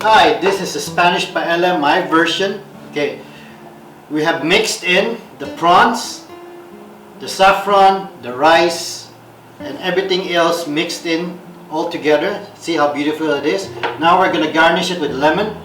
Hi, this is a Spanish paella, my version. Okay, we have mixed in the prawns, the saffron, the rice, and everything else mixed in all together. See how beautiful it is. Now we're gonna garnish it with lemon.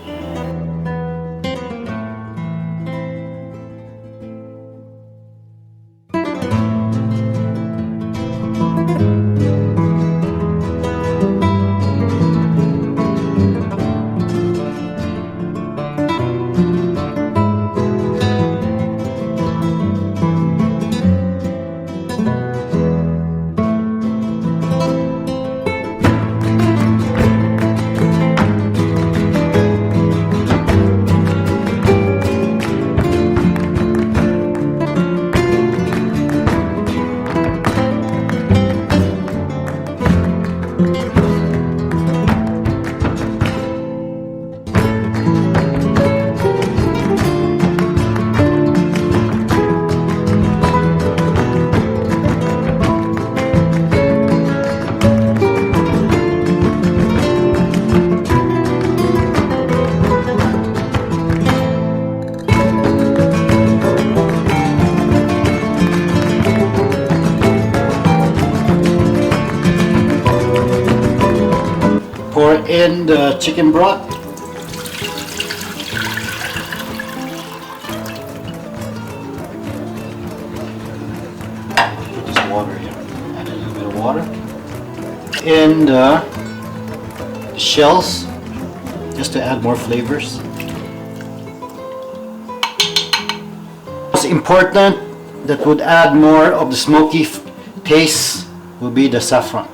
Pour in the chicken broth. Put this water here. Add a little bit of water. In the shells, just to add more flavors. What's important that would add more of the smoky taste will be the saffron.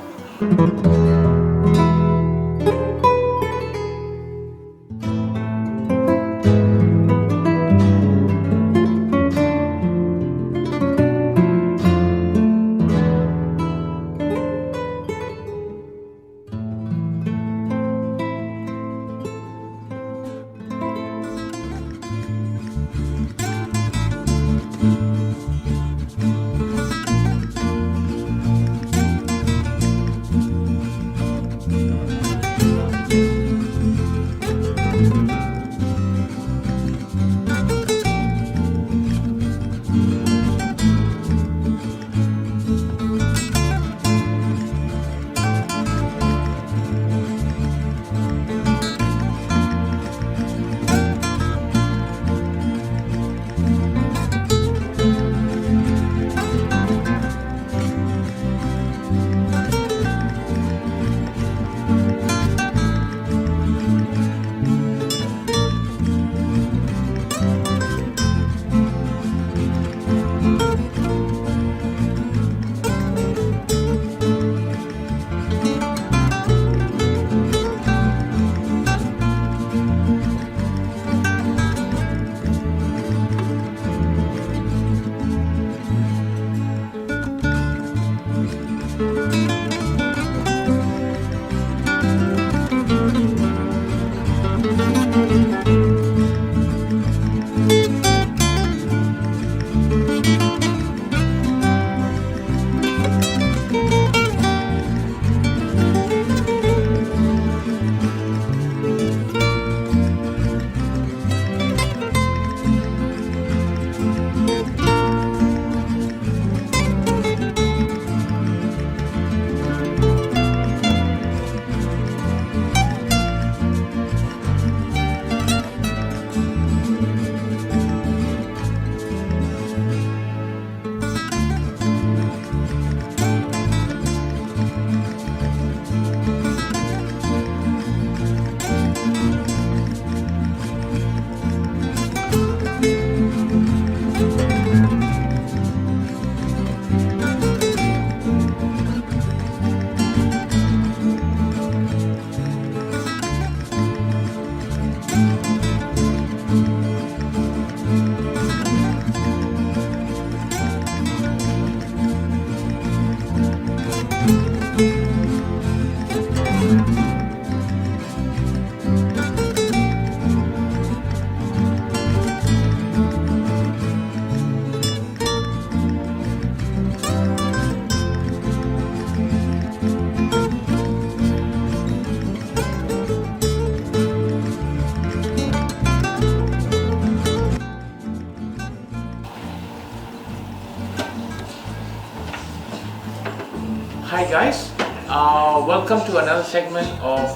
Hi guys, welcome to another segment of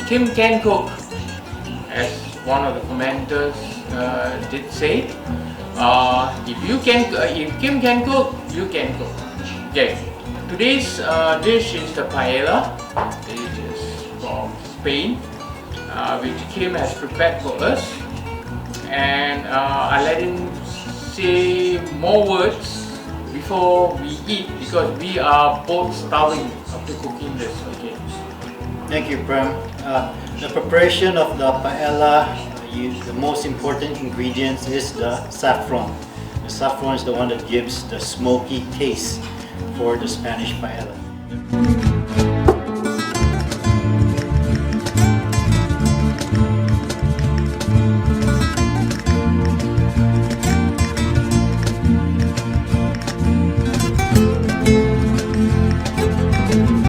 Kim Can Cook. As one of the commenters did say, if Kim can cook, you can cook. Okay, today's dish is the paella. It is from Spain, which Kim has prepared for us, and I let him say more words before we eat because we are both starving after cooking this. Okay. Thank you, Prem. The preparation of the paella, the most important ingredients is the saffron. The saffron is the one that gives the smoky taste for the Spanish paella.